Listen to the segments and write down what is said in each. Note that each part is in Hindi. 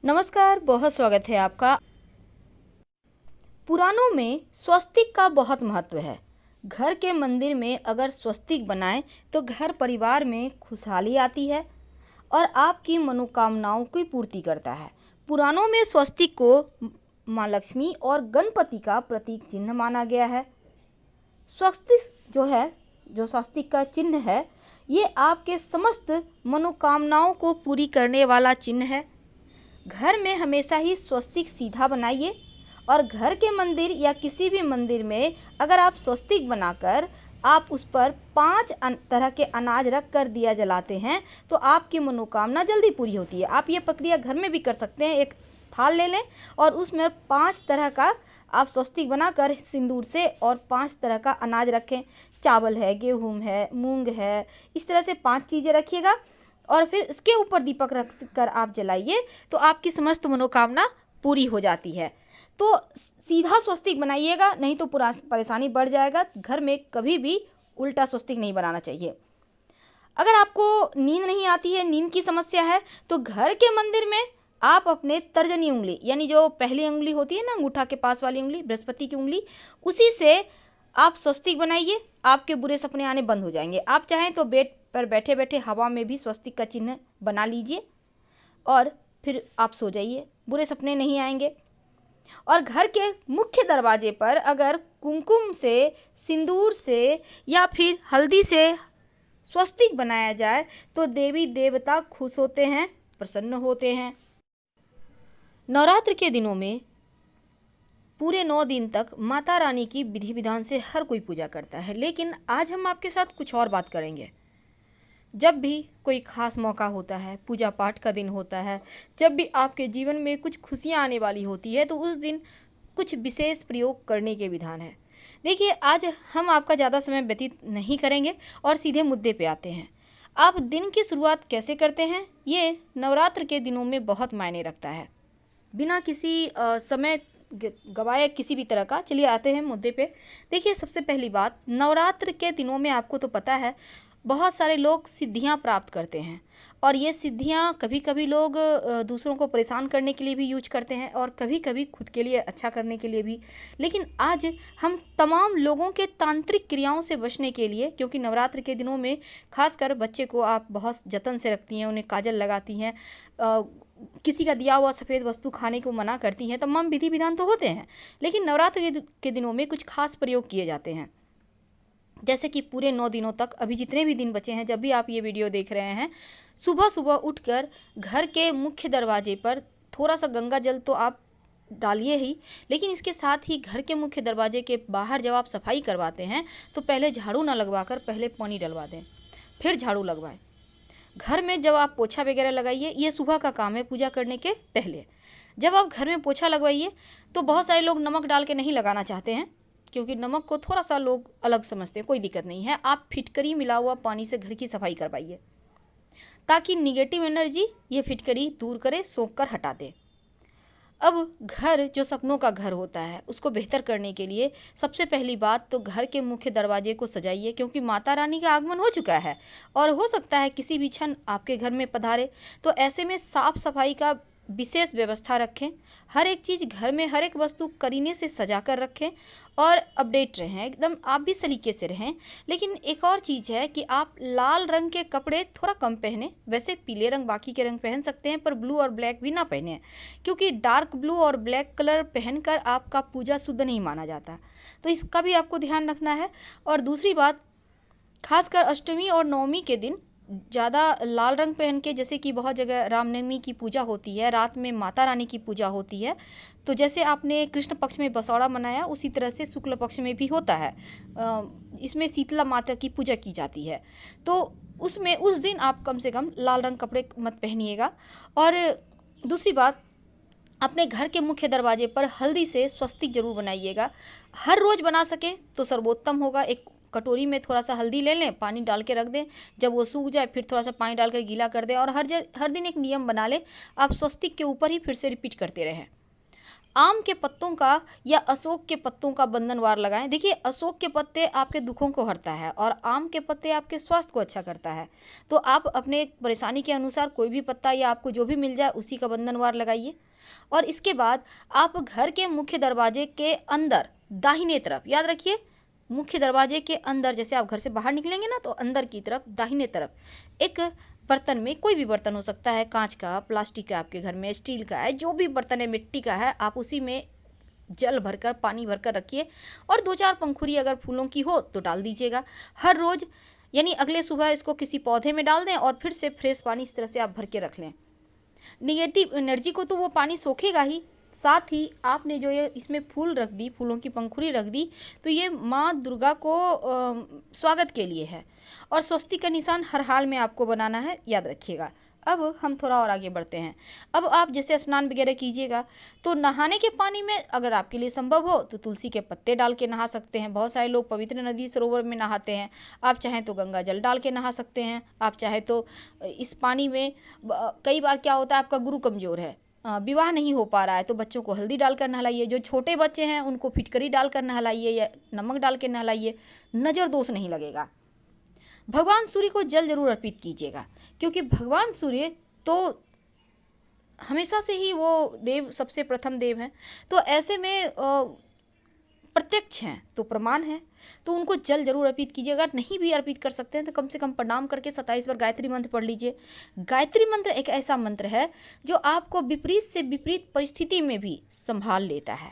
नमस्कार, बहुत स्वागत है आपका। पुराणों में स्वस्तिक का बहुत महत्व है। घर के मंदिर में अगर स्वस्तिक बनाएं तो घर परिवार में खुशहाली आती है और आपकी मनोकामनाओं की पूर्ति करता है। पुराणों में स्वस्तिक को माँ लक्ष्मी और गणपति का प्रतीक चिन्ह माना गया है। स्वस्तिक जो स्वस्तिक का चिन्ह है, ये आपके समस्त मनोकामनाओं को पूरी करने वाला चिन्ह है। घर में हमेशा ही स्वस्तिक सीधा बनाइए और घर के मंदिर या किसी भी मंदिर में अगर आप स्वस्तिक बनाकर आप उस पर 5 तरह के अनाज रख कर दिया जलाते हैं तो आपकी मनोकामना जल्दी पूरी होती है। आप ये प्रक्रिया घर में भी कर सकते हैं। एक थाल ले लें और उसमें 5 तरह का आप स्वस्तिक बनाकर सिंदूर से और 5 तरह का अनाज रखें। चावल है, गेहूँ है, मूंग है, इस तरह से 5 चीज़ें रखिएगा और फिर इसके ऊपर दीपक रख कर आप जलाइए तो आपकी समस्त मनोकामना पूरी हो जाती है। तो सीधा स्वस्तिक बनाइएगा, नहीं तो पूरा परेशानी बढ़ जाएगा। घर में कभी भी उल्टा स्वस्तिक नहीं बनाना चाहिए। अगर आपको नींद नहीं आती है, नींद की समस्या है, तो घर के मंदिर में आप अपने तर्जनी उंगली यानी जो पहली उंगली होती है ना, अंगूठा के पास वाली उंगली, बृहस्पति की उंगली, उसी से आप स्वस्तिक बनाइए। आपके बुरे सपने आने बंद हो जाएंगे। आप चाहें तो बेड पर बैठे बैठे हवा में भी स्वस्तिक का चिन्ह बना लीजिए और फिर आप सो जाइए, बुरे सपने नहीं आएंगे। और घर के मुख्य दरवाजे पर अगर कुमकुम से, सिंदूर से या फिर हल्दी से स्वस्तिक बनाया जाए तो देवी देवता खुश होते हैं, प्रसन्न होते हैं। नवरात्र के दिनों में पूरे 9 दिन तक माता रानी की विधि विधान से हर कोई पूजा करता है, लेकिन आज हम आपके साथ कुछ और बात करेंगे। जब भी कोई खास मौका होता है, पूजा पाठ का दिन होता है, जब भी आपके जीवन में कुछ खुशियाँ आने वाली होती है, तो उस दिन कुछ विशेष प्रयोग करने के विधान है। देखिए, आज हम आपका ज़्यादा समय व्यतीत नहीं करेंगे और सीधे मुद्दे पे आते हैं। आप दिन की शुरुआत कैसे करते हैं, ये नवरात्र के दिनों में बहुत मायने रखता है। बिना किसी समय गवाए किसी भी तरह का, चलिए आते हैं मुद्दे पे। देखिए, सबसे पहली बात, नवरात्र के दिनों में आपको तो पता है बहुत सारे लोग सिद्धियां प्राप्त करते हैं और ये सिद्धियां कभी कभी लोग दूसरों को परेशान करने के लिए भी यूज करते हैं और कभी कभी खुद के लिए अच्छा करने के लिए भी। लेकिन आज हम तमाम लोगों के तांत्रिक क्रियाओं से बचने के लिए, क्योंकि नवरात्र के दिनों में खासकर बच्चे को आप बहुत जतन से रखती हैं, उन्हें काजल लगाती हैं, किसी का दिया हुआ सफ़ेद वस्तु खाने को मना करती हैं, तमाम विधि विधान तो होते हैं, लेकिन नवरात्र के दिनों में कुछ खास प्रयोग किए जाते हैं। जैसे कि पूरे 9 दिनों तक, अभी जितने भी दिन बचे हैं, जब भी आप ये वीडियो देख रहे हैं, सुबह सुबह उठकर घर के मुख्य दरवाजे पर थोड़ा सा गंगा जल तो आप डालिए ही, लेकिन इसके साथ ही घर के मुख्य दरवाजे के बाहर जब आप सफाई करवाते हैं तो पहले झाड़ू ना लगवाकर पहले पानी डलवा दें, फिर झाड़ू लगवाएं। घर में जब आप पोछा वगैरह लगाइए, ये सुबह का काम है पूजा करने के पहले। जब आप घर में पोछा लगवाइए तो बहुत सारे लोग नमक डाल के नहीं लगाना चाहते हैं, क्योंकि नमक को थोड़ा सा लोग अलग समझते हैं। कोई दिक्कत नहीं है, आप फिटकरी मिला हुआ पानी से घर की सफाई करवाइए ताकि निगेटिव एनर्जी ये फिटकरी दूर करे, सोख कर हटा दे। अब घर जो सपनों का घर होता है, उसको बेहतर करने के लिए सबसे पहली बात तो घर के मुख्य दरवाजे को सजाइए, क्योंकि माता रानी का आगमन हो चुका है और हो सकता है किसी भी क्षण आपके घर में पधारे। तो ऐसे में साफ सफाई का विशेष व्यवस्था रखें। हर एक चीज़ घर में, हर एक वस्तु करीने से सजा कर रखें और अपडेट रहें, एकदम आप भी सलीके से रहें। लेकिन एक और चीज़ है कि आप लाल रंग के कपड़े थोड़ा कम पहने। वैसे पीले रंग, बाकी के रंग पहन सकते हैं, पर ब्लू और ब्लैक भी ना पहने, क्योंकि डार्क ब्लू और ब्लैक कलर पहनकर आपका पूजा शुद्ध नहीं माना जाता। तो इसका भी आपको ध्यान रखना है। और दूसरी बात, खासकर अष्टमी और नवमी के दिन ज़्यादा लाल रंग पहन के, जैसे कि बहुत जगह रामनवमी की पूजा होती है, रात में माता रानी की पूजा होती है, तो जैसे आपने कृष्ण पक्ष में बसौड़ा मनाया, उसी तरह से शुक्ल पक्ष में भी होता है। इसमें शीतला माता की पूजा की जाती है, तो उसमें उस दिन आप कम से कम लाल रंग कपड़े मत पहनिएगा। और दूसरी बात, अपने घर के मुख्य दरवाजे पर हल्दी से स्वस्तिक जरूर बनाइएगा। हर रोज़ बना सकें तो सर्वोत्तम होगा। एक कटोरी में थोड़ा सा हल्दी ले लें, पानी डाल के रख दें, जब वो सूख जाए फिर थोड़ा सा पानी डालकर गीला कर दें और हर दिन एक नियम बना लें, आप स्वस्तिक के ऊपर ही फिर से रिपीट करते रहें। आम के पत्तों का या अशोक के पत्तों का बंधनवार लगाएं। देखिए, अशोक के पत्ते आपके दुखों को हरता है और आम के पत्ते आपके स्वास्थ्य को अच्छा करता है। तो आप अपने परेशानी के अनुसार कोई भी पत्ता या आपको जो भी मिल जाए उसी का बंधनवार लगाइए। और इसके बाद आप घर के मुख्य दरवाजे के अंदर दाहिने तरफ, याद रखिए, मुख्य दरवाजे के अंदर, जैसे आप घर से बाहर निकलेंगे ना, तो अंदर की तरफ दाहिने तरफ एक बर्तन में, कोई भी बर्तन हो सकता है, कांच का, प्लास्टिक का, आपके घर में स्टील का है, जो भी बर्तन है, मिट्टी का है, आप उसी में जल भरकर, पानी भरकर रखिए और 2-4 पंखुड़ी अगर फूलों की हो तो डाल दीजिएगा। हर रोज़ यानी अगले सुबह इसको किसी पौधे में डाल दें और फिर से फ्रेश पानी इस तरह से आप भर के रख लें। निगेटिव एनर्जी को तो वो पानी सोखेगा ही, साथ ही आपने जो ये इसमें फूल रख दी, फूलों की पंखुड़ी रख दी, तो ये माँ दुर्गा को स्वागत के लिए है और स्वस्तिक का निशान हर हाल में आपको बनाना है, याद रखिएगा। अब हम थोड़ा और आगे बढ़ते हैं। अब आप जैसे स्नान वगैरह कीजिएगा तो नहाने के पानी में अगर आपके लिए संभव हो तो तुलसी के पत्ते डाल के नहा सकते हैं। बहुत सारे लोग पवित्र नदी सरोवर में नहाते हैं, आप चाहें तो गंगा जल डाल के नहा सकते हैं। आप चाहें तो इस पानी में, कई बार क्या होता है, आपका गुरु कमज़ोर है, विवाह नहीं हो पा रहा है, तो बच्चों को हल्दी डालकर नहलाइए। जो छोटे बच्चे हैं उनको फिटकरी डालकर नहलाइए या नमक डाल के नहलाइए, नज़र दोष नहीं लगेगा। भगवान सूर्य को जल जरूर अर्पित कीजिएगा, क्योंकि भगवान सूर्य तो हमेशा से ही वो देव, सबसे प्रथम देव हैं, तो ऐसे में प्रत्यक्ष हैं तो प्रमाण है, तो उनको जल जरूर अर्पित कीजिए। अगर नहीं भी अर्पित कर सकते हैं तो कम से कम प्रणाम करके 27 बार गायत्री मंत्र पढ़ लीजिए। गायत्री मंत्र एक ऐसा मंत्र है जो आपको विपरीत से विपरीत परिस्थिति में भी संभाल लेता है।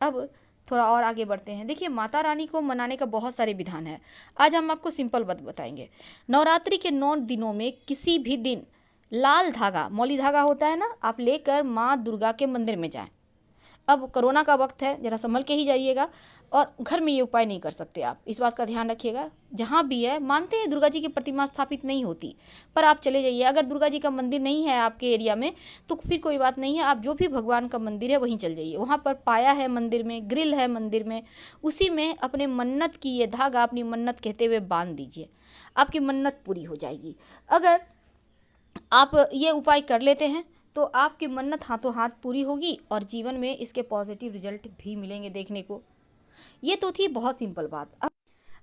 अब थोड़ा और आगे बढ़ते हैं। देखिए, माता रानी को मनाने का बहुत सारे विधान है। आज हम आपको सिंपल बात बताएंगे। नवरात्रि के 9 दिनों में किसी भी दिन लाल धागा, मौली धागा होता है ना, आप लेकर माँ दुर्गा के मंदिर में जाएं। अब कोरोना का वक्त है, ज़रा संभल के ही जाइएगा और घर में ये उपाय नहीं कर सकते आप, इस बात का ध्यान रखिएगा। जहाँ भी है, मानते हैं दुर्गा जी की प्रतिमा स्थापित नहीं होती, पर आप चले जाइए। अगर दुर्गा जी का मंदिर नहीं है आपके एरिया में तो फिर कोई बात नहीं है, आप जो भी भगवान का मंदिर है वहीं चल जाइए। वहाँ पर पाया है मंदिर में, ग्रिल है मंदिर में, उसी में अपने मन्नत की ये धागा अपनी मन्नत कहते हुए बांध दीजिए, आपकी मन्नत पूरी हो जाएगी। अगर आप ये उपाय कर लेते हैं तो आपकी मन्नत हाथों हाथ पूरी होगी और जीवन में इसके पॉजिटिव रिजल्ट भी मिलेंगे देखने को। ये तो थी बहुत सिंपल बात। अब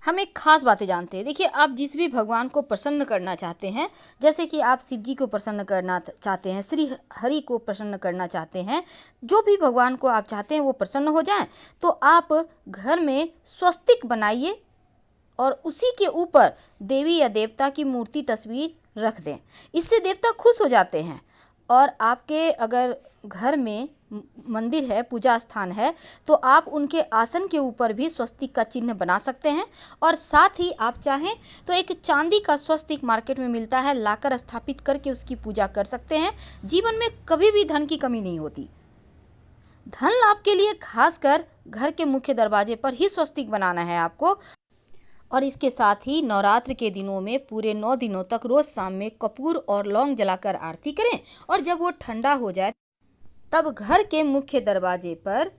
हम एक खास बातें जानते हैं। देखिए, आप जिस भी भगवान को प्रसन्न करना चाहते हैं, जैसे कि आप शिव जी को प्रसन्न करना चाहते हैं, श्री हरि को प्रसन्न करना चाहते हैं, जो भी भगवान को आप चाहते हैं वो प्रसन्न हो जाएं, तो आप घर में स्वस्तिक बनाइए और उसी के ऊपर देवी या देवता की मूर्ति, तस्वीर रख दें। इससे देवता खुश हो जाते हैं और आपके अगर घर में मंदिर है, पूजा स्थान है, तो आप उनके आसन के ऊपर भी स्वस्तिक का चिन्ह बना सकते हैं। और साथ ही आप चाहें तो एक चांदी का स्वस्तिक मार्केट में मिलता है, लाकर स्थापित करके उसकी पूजा कर सकते हैं। जीवन में कभी भी धन की कमी नहीं होती। धन लाभ के लिए खासकर घर के मुख्य दरवाजे पर ही स्वस्तिक बनाना है आपको। और इसके साथ ही नवरात्र के दिनों में पूरे 9 दिनों तक रोज शाम में कपूर और लौंग जलाकर आरती करें और जब वो ठंडा हो जाए तब घर के मुख्य दरवाजे पर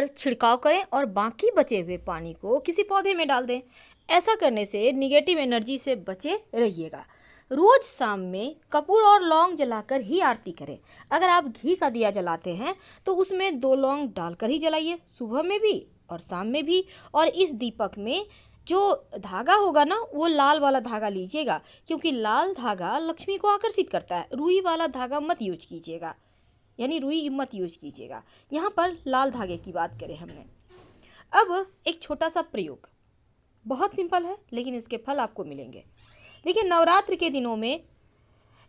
छिड़काव करें और बाकी बचे हुए पानी को किसी पौधे में डाल दें। ऐसा करने से निगेटिव एनर्जी से बचे रहिएगा। रोज शाम में कपूर और लौंग जलाकर ही आरती करें। अगर आप घी का दिया जलाते हैं तो उसमें 2 लौंग डालकर ही जलाइए, सुबह में भी और शाम में भी। और इस दीपक में जो धागा होगा ना, वो लाल वाला धागा लीजिएगा, क्योंकि लाल धागा लक्ष्मी को आकर्षित करता है। रुई वाला धागा मत यूज कीजिएगा, यानी रुई मत यूज कीजिएगा। यहाँ पर लाल धागे की बात करें हमने। अब एक छोटा सा प्रयोग, बहुत सिंपल है लेकिन इसके फल आपको मिलेंगे। देखिए, नवरात्र के दिनों में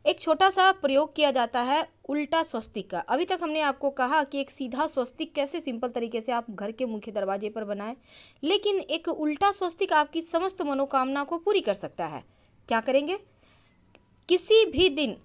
एक छोटा सा प्रयोग किया जाता है उल्टा स्वस्तिक का। अभी तक हमने आपको कहा कि एक सीधा स्वस्तिक कैसे सिंपल तरीके से आप घर के मुख्य दरवाजे पर बनाएं, लेकिन एक उल्टा स्वस्तिक आपकी समस्त मनोकामना को पूरी कर सकता है। क्या करेंगे? किसी भी दिन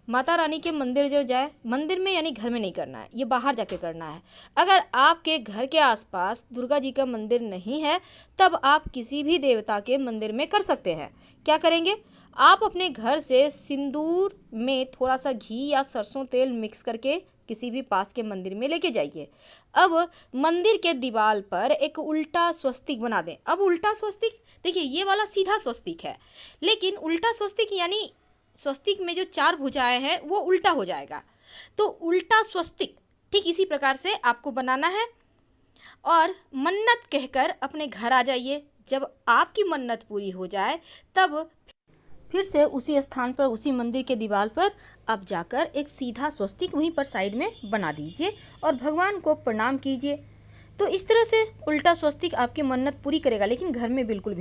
माता रानी के मंदिर जो जाए, मंदिर में यानी घर में नहीं करना है, ये बाहर जाके करना है। अगर आपके घर के आसपास दुर्गा जी का मंदिर नहीं है तब आप किसी भी देवता के मंदिर में कर सकते हैं। क्या करेंगे? आप अपने घर से सिंदूर में थोड़ा सा घी या सरसों तेल मिक्स करके किसी भी पास के मंदिर में लेके जाइए। अब मंदिर के दीवार पर एक उल्टा स्वस्तिक बना दें। अब उल्टा स्वस्तिक, देखिए ये वाला सीधा स्वस्तिक है, लेकिन उल्टा स्वस्तिक यानी स्वस्तिक में जो 4 भुजाएं हैं वो उल्टा हो जाएगा। तो उल्टा स्वस्तिक ठीक इसी प्रकार से आपको बनाना है और मन्नत कहकर अपने घर आ जाइए। जब आपकी मन्नत पूरी हो जाए तब फिर से उसी स्थान पर, उसी मंदिर के दीवार पर आप जाकर एक सीधा स्वस्तिक वहीं पर साइड में बना दीजिए और भगवान को प्रणाम कीजिए। तो इस तरह से उल्टा स्वस्तिक आपकी मन्नत पूरी करेगा। लेकिन घर में बिल्कुल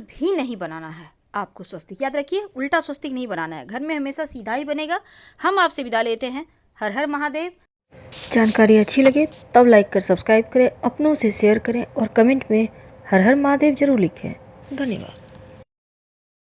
भी नहीं बनाना है आपको स्वस्तिक। याद रखिए, उल्टा स्वस्तिक नहीं बनाना है, घर में हमेशा सीधा ही बनेगा। हम आपसे विदा लेते हैं। हर हर महादेव। जानकारी अच्छी लगे तब लाइक कर सब्सक्राइब करें, अपनों से शेयर करें और कमेंट में हर हर महादेव जरूर लिखें। धन्यवाद।